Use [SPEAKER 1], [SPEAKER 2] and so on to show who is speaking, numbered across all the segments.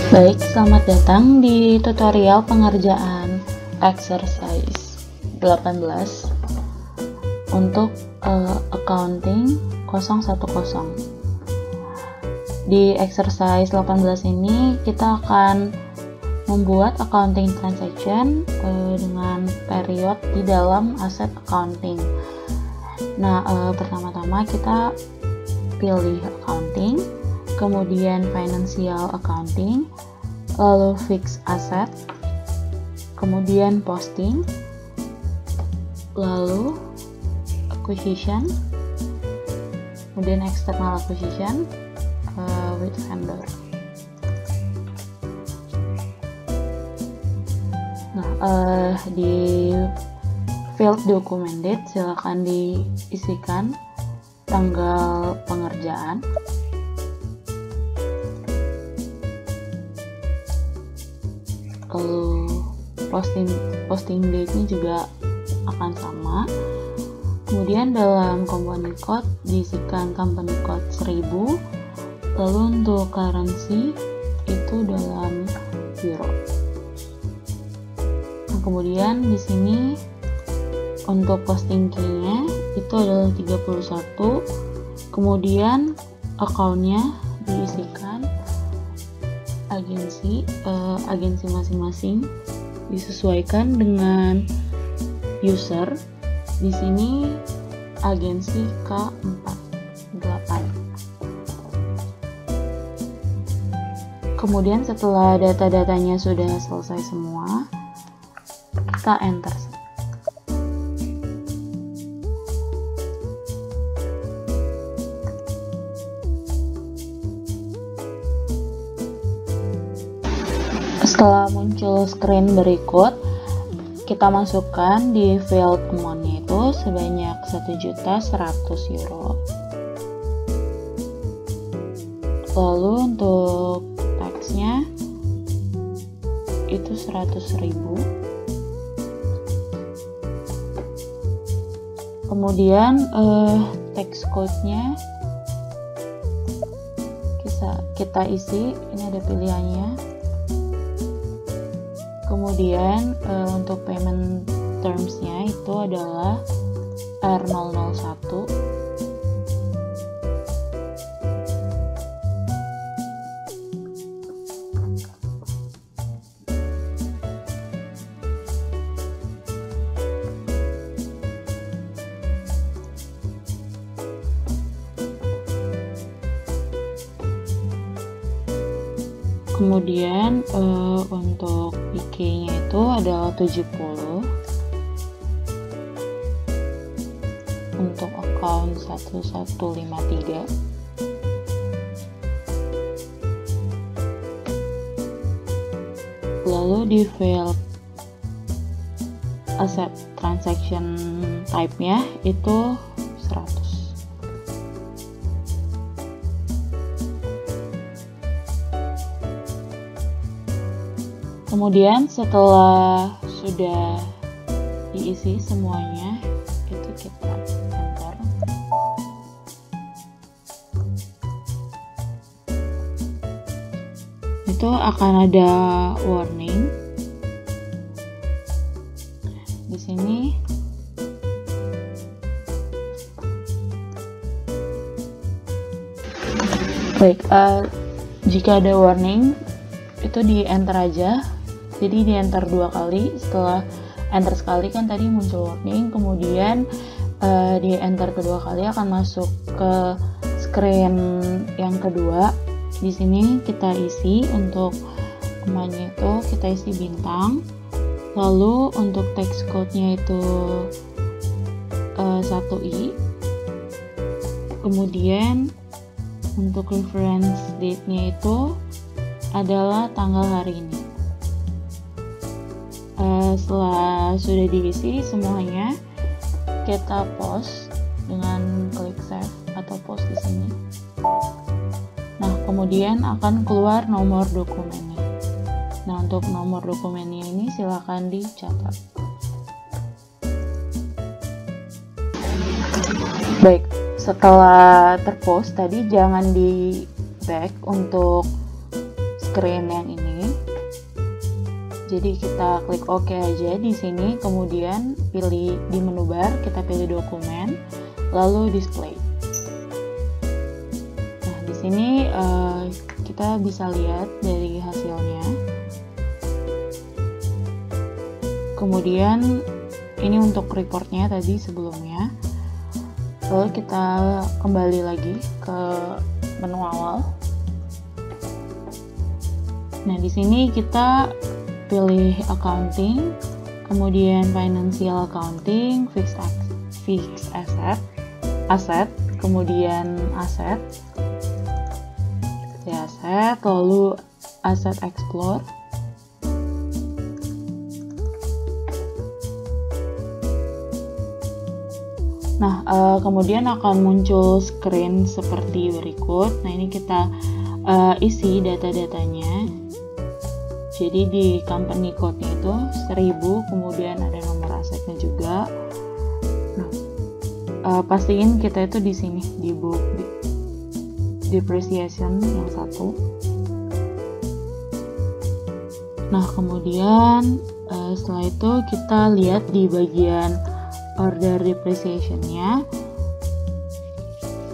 [SPEAKER 1] Baik, selamat datang di tutorial pengerjaan exercise 18 untuk accounting 010. Di exercise 18 ini kita akan membuat accounting transaction dengan period di dalam asset accounting. Nah, pertama-tama kita pilih accounting, kemudian financial accounting, lalu fixed asset, kemudian posting, lalu acquisition, kemudian external acquisition with vendor. Nah, di field documented silakan diisikan tanggal pengerjaan, lalu posting date-nya juga akan sama. Kemudian dalam company code diisikan company code 1000, lalu untuk currency itu dalam euro. Nah, kemudian di sini untuk posting key-nya itu adalah 31. Kemudian account-nya diisikan agensi masing-masing, disesuaikan dengan user. Di sini agensi K48. Kemudian setelah data-datanya sudah selesai semua, kita enter. Setelah muncul screen berikut, kita masukkan di field amount-nya itu sebanyak 1.100.000 euro. Lalu untuk tax-nya itu 100.000. Kemudian tax code-nya kita isi, ini ada pilihannya. Kemudian untuk payment terms-nya itu adalah R001. Kemudian untuk PK-nya itu adalah 70. Untuk account 1153. Lalu di field asset transaction type-nya itu 100. Kemudian setelah sudah diisi semuanya, itu kita enter. Itu akan ada warning. Di sini baik, jika ada warning itu di enter aja. Jadi di enter 2 kali. Setelah enter sekali kan tadi muncul warning, kemudian di enter kedua kali akan masuk ke screen yang kedua. Di sini kita isi untuk namanya itu kita isi bintang. Lalu untuk text code-nya itu 1i. Kemudian untuk reference date-nya itu adalah tanggal hari ini. Setelah sudah diisi semuanya, kita post dengan klik save atau post di sini. Nah, kemudian akan keluar nomor dokumennya. Nah, untuk nomor dokumennya ini silakan dicatat. Baik, setelah terpost tadi jangan di back untuk screen yang ini. Jadi kita klik OK aja di sini, kemudian pilih di menu bar, kita pilih dokumen, lalu display. Nah, di sini kita bisa lihat dari hasilnya. Kemudian ini untuk reportnya tadi sebelumnya. Lalu kita kembali lagi ke menu awal. Nah, di sini kita pilih accounting, kemudian financial accounting, fixed asset, kemudian aset, lalu asset explore. Nah, kemudian akan muncul screen seperti berikut. Nah, ini kita isi data-datanya. Jadi di company code-nya itu 1000, kemudian ada nomor asetnya juga. Nah, pastiin kita itu di sini di book depreciation yang satu. Nah, kemudian setelah itu kita lihat di bagian order depreciation-nya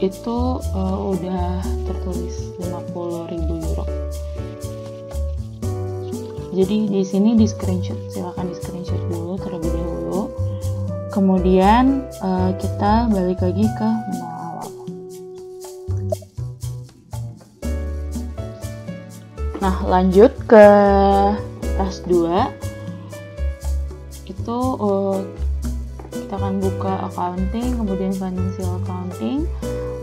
[SPEAKER 1] itu udah tertulis 50.000 euro. Jadi di sini di screenshot, silakan di screenshot dulu terlebih dahulu. Kemudian kita balik lagi ke menu awal. Nah, lanjut ke task 2. Itu kita akan buka accounting, kemudian financial accounting,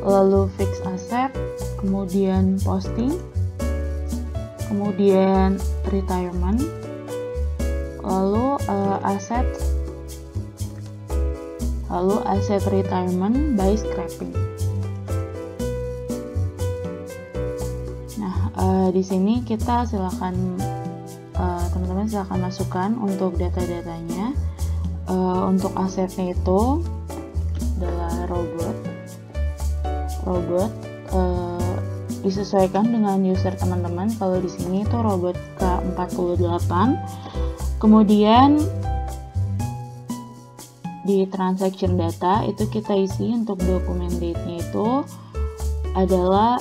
[SPEAKER 1] lalu fixed asset, kemudian posting, kemudian retirement, lalu aset retirement by scrapping. Nah, di sini kita silakan teman-teman silakan masukkan untuk data-datanya. Untuk asetnya itu adalah robot disesuaikan dengan user teman-teman. Kalau di sini itu robot K48. Kemudian di transaction data itu kita isi untuk dokumen date-nya itu adalah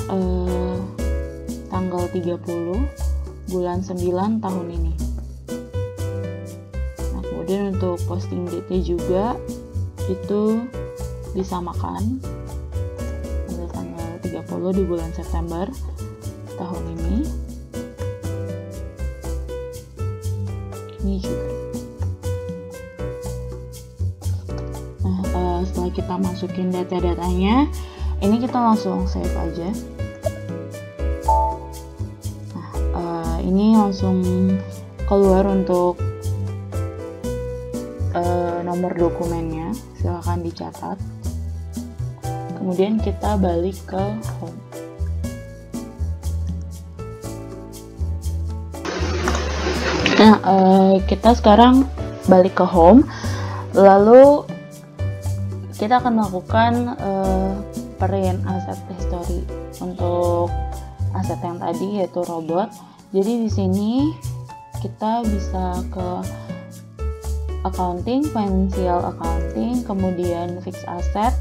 [SPEAKER 1] tanggal 30 bulan 9 tahun ini. Nah, kemudian untuk posting date-nya juga itu disamakan pada tanggal 30 di bulan September tahun ini. Ini juga. Nah, setelah kita masukin data-datanya, ini kita langsung save aja. Nah, ini langsung keluar untuk nomor dokumennya, silahkan dicatat. Kemudian kita balik ke home. Nah, kita sekarang balik ke home, lalu kita akan melakukan print asset history untuk aset yang tadi yaitu robot. Jadi di sini kita bisa ke accounting, financial accounting, kemudian fixed asset,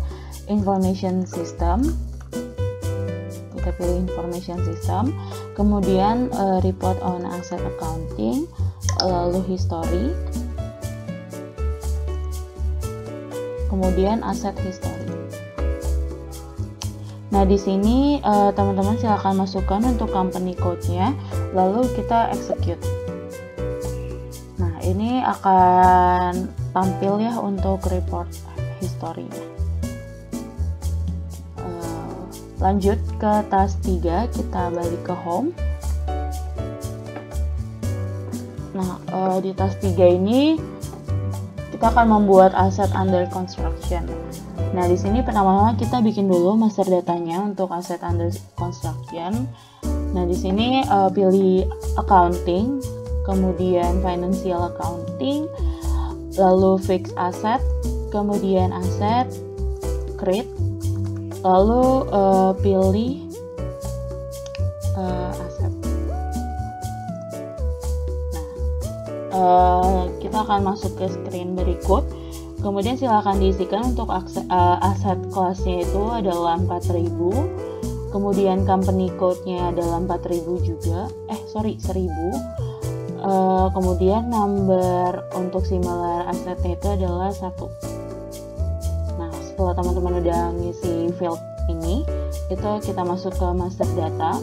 [SPEAKER 1] information system. Kita pilih information system, kemudian report on asset accounting, lalu history, kemudian asset history. Nah, di sini teman-teman silakan masukkan untuk company code-nya, lalu kita execute. Nah, ini akan tampil ya untuk report history-nya. Lanjut ke task 3, kita balik ke home. Nah, di task 3 ini kita akan membuat aset under construction. Nah, di sini pertama-tama kita bikin dulu master datanya untuk aset under construction. Nah, di sini pilih accounting, kemudian financial accounting, lalu fixed asset, kemudian aset, create, lalu pilih aset. kita akan masuk ke screen berikut. Kemudian silakan diisikan untuk aset kelasnya itu adalah 4000. Kemudian company code-nya adalah 4000 juga. 1000. Kemudian number untuk similar assetnya itu adalah 1. Nah, setelah teman-teman udah ngisi field ini, itu kita masuk ke master data.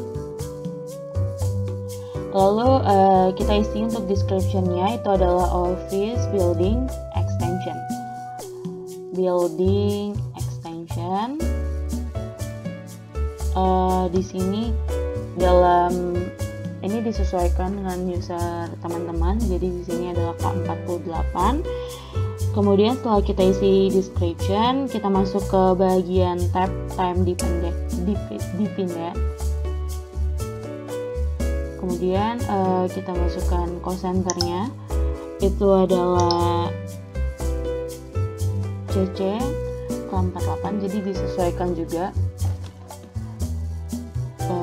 [SPEAKER 1] Lalu kita isi untuk description-nya itu adalah office building extension. Di sini ini disesuaikan dengan user teman-teman. Jadi di sini adalah K48. Kemudian setelah kita isi description, kita masuk ke bagian tab time dependent. Kemudian kita masukkan cost center-nya, itu adalah CC K48, jadi disesuaikan juga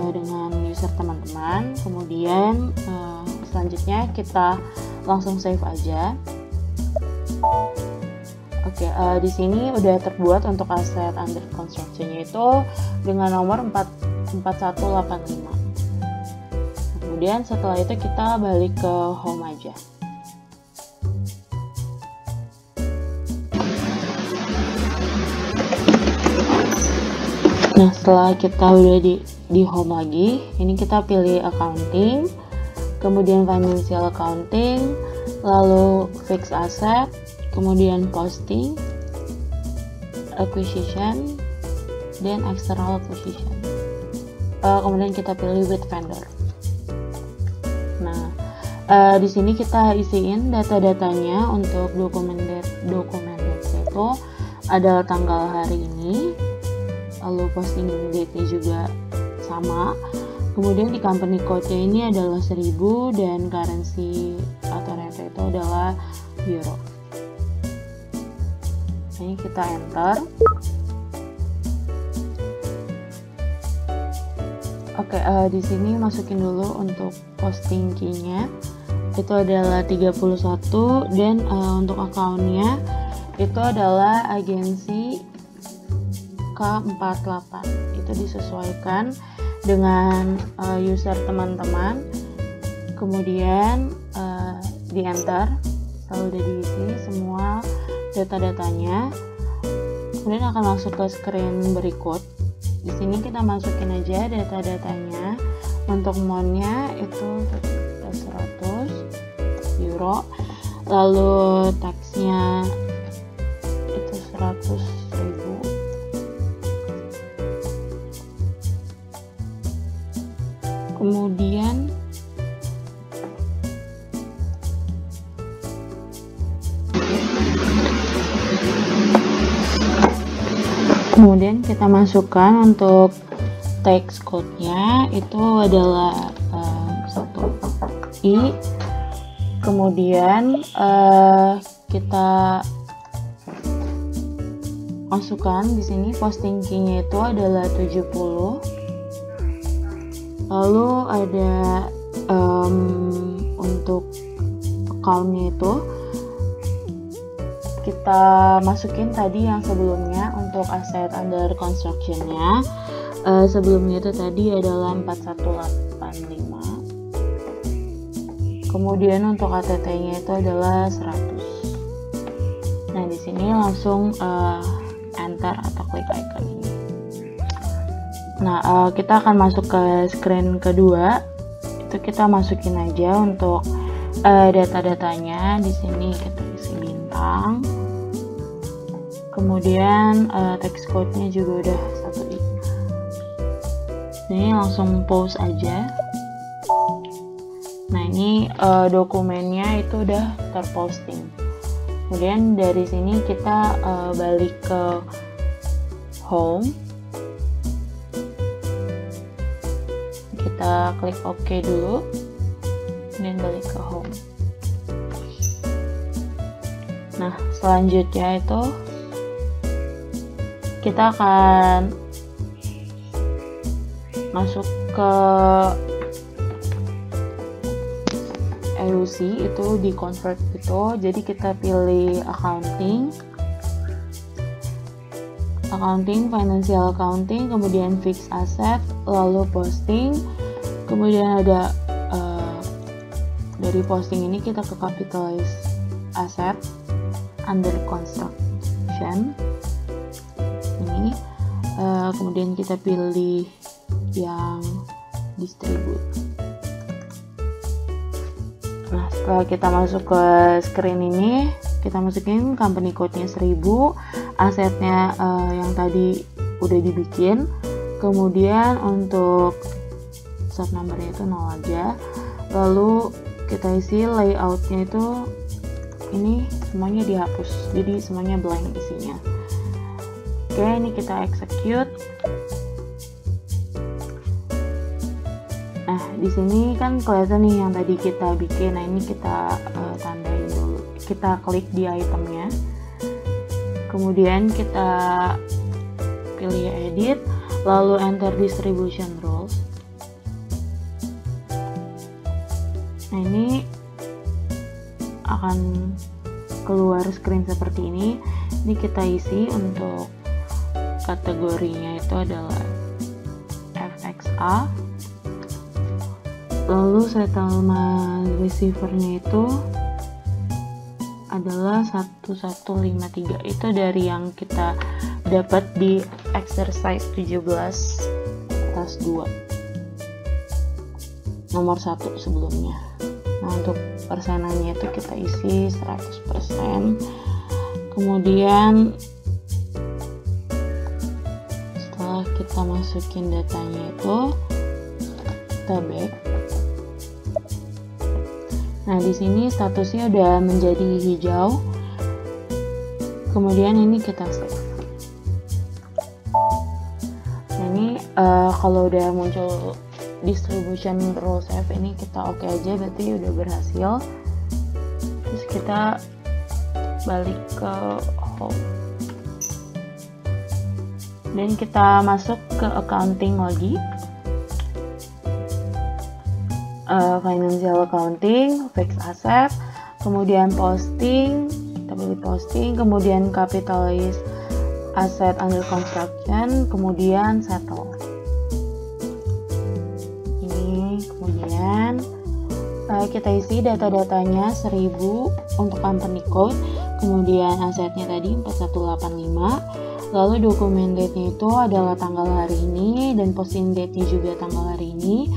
[SPEAKER 1] dengan user teman-teman. Kemudian selanjutnya kita langsung save aja. Oke, di sini udah terbuat untuk aset under construction-nya itu dengan nomor 4185. Kemudian setelah itu kita balik ke home aja. Nah, setelah kita udah di home lagi, ini kita pilih accounting, kemudian financial accounting, lalu fixed asset, kemudian posting, acquisition, dan external acquisition. Kemudian kita pilih with vendor. Nah, di sini kita isiin data-datanya untuk dokumen itu adalah tanggal hari ini. Lalu posting date-nya juga sama. Kemudian di company code-nya ini adalah 1000 dan currency atau rate itu adalah euro. Ini kita enter. Oke, di sini masukin dulu untuk posting key-nya. Itu adalah 31 dan untuk account-nya itu adalah agensi K48. Itu disesuaikan dengan user teman-teman. Kemudian di enter, lalu udah diisi semua data-datanya. Kemudian akan masuk ke screen berikut. Di sini kita masukin aja data-datanya. Untuk amount-nya itu 100 euro. Lalu tax-nya itu 100.000. Kemudian kita masukkan untuk text code-nya itu adalah 1i. Kemudian kita masukkan di sini posting key-nya itu adalah 70. Lalu ada untuk account-nya itu kita masukin tadi yang sebelumnya untuk aset under construction-nya. Sebelumnya itu tadi adalah 4185. Kemudian untuk ATT-nya itu adalah 100. Nah, di sini langsung enter atau klik icon ini. Nah, kita akan masuk ke screen kedua. Itu kita masukin aja untuk data-datanya. Di sini kita isi bintang. Kemudian text code-nya juga udah 1i. Ini langsung post aja. Nah, ini dokumennya itu udah terposting. Kemudian dari sini kita balik ke home. Kita klik OK dulu, dan balik ke home. Nah, selanjutnya itu kita akan masuk ke IUC itu di convert gitu. Jadi kita pilih accounting, financial accounting, kemudian fixed asset, lalu posting, kemudian ada dari posting ini kita ke capitalized asset under construction ini, kemudian kita pilih yang distribute. Nah, setelah kita masuk ke screen ini, kita masukin company code-nya 1000, asetnya yang tadi udah dibikin, kemudian untuk sub number-nya itu 0 aja, lalu kita isi layout-nya itu ini semuanya dihapus, jadi semuanya blank isinya. Oke, ini kita execute. Nah, di sini kan kelihatan nih yang tadi kita bikin. Nah, ini kita tandain dulu. Kita klik di itemnya. Kemudian kita pilih edit, lalu enter distribution rules. Nah, ini akan keluar screen seperti ini. Ini kita isi untuk kategorinya itu adalah FXA. Lalu settlement receiver-nya itu adalah 1153. Itu dari yang kita dapat di exercise 17 kelas 2 nomor 1 sebelumnya. Nah, untuk persenannya itu kita isi 100%. Kemudian setelah kita masukin datanya itu, kita back. Nah, di sini statusnya udah menjadi hijau. Kemudian ini kita save. Nah, ini kalau udah muncul distribution rule save ini kita oke aja, berarti udah berhasil. Terus kita balik ke home. Dan kita masuk ke accounting lagi. Financial accounting, fixed asset, kemudian posting, kita pilih posting, kemudian capitalized asset under construction, kemudian settle. Ini kemudian kita isi data-datanya 1000 untuk company code, kemudian asetnya tadi 4185, lalu dokumen date-nya itu adalah tanggal hari ini dan posting date-nya juga tanggal hari ini.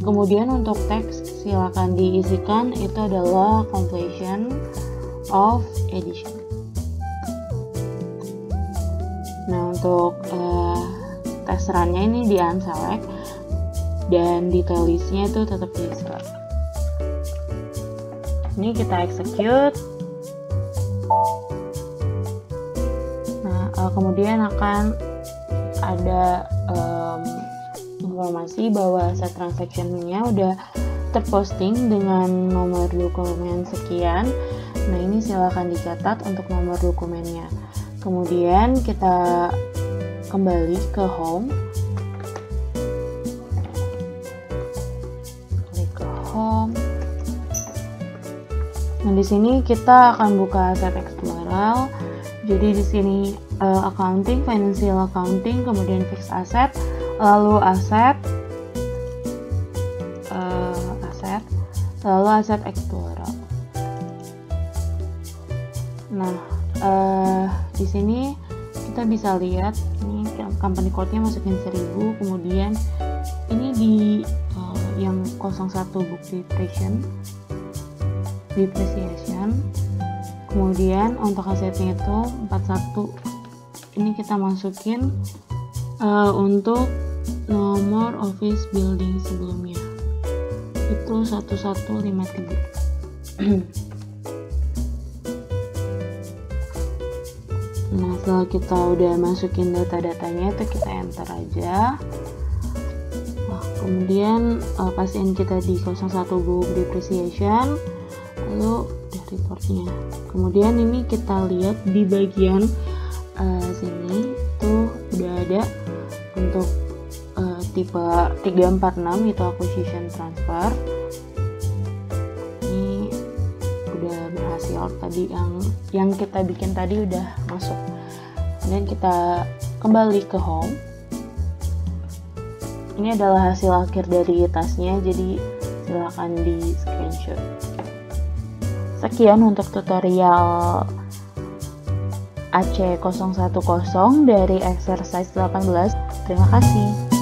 [SPEAKER 1] Kemudian untuk teks silakan diisikan, itu adalah completion of edition. Nah, untuk teks run-nya ini di unselect dan detail list-nya itu tetap di select. Ini kita execute. Nah, kemudian akan ada informasi bahwa set transaction-nya udah terposting dengan nomor dokumen sekian. Nah, ini silakan dicatat untuk nomor dokumennya. Kemudian kita kembali ke home. Klik ke home. Nah, di sini kita akan buka Asset Explorer. Jadi di sini accounting, financial accounting, kemudian fixed asset, lalu lalu Asset Explorer. Nah, di sini kita bisa lihat ini company code-nya masukin 1000, kemudian ini di yang 01 book depreciation. Kemudian untuk asetnya itu 41, ini kita masukin untuk nomor office building sebelumnya itu 1153. Nah, setelah kita udah masukin data-datanya itu kita enter aja. Nah, kemudian pastiin kita di 01 book depreciation, lalu udah reportnya. Kemudian ini kita lihat di bagian sini tuh udah ada untuk tipe 346 itu acquisition transfer. Ini udah berhasil. Tadi yang kita bikin tadi udah masuk. Dan kita kembali ke home. Ini adalah hasil akhir dari tasnya, jadi silakan di screenshot. Sekian untuk tutorial AC010 dari exercise 18. Terima kasih.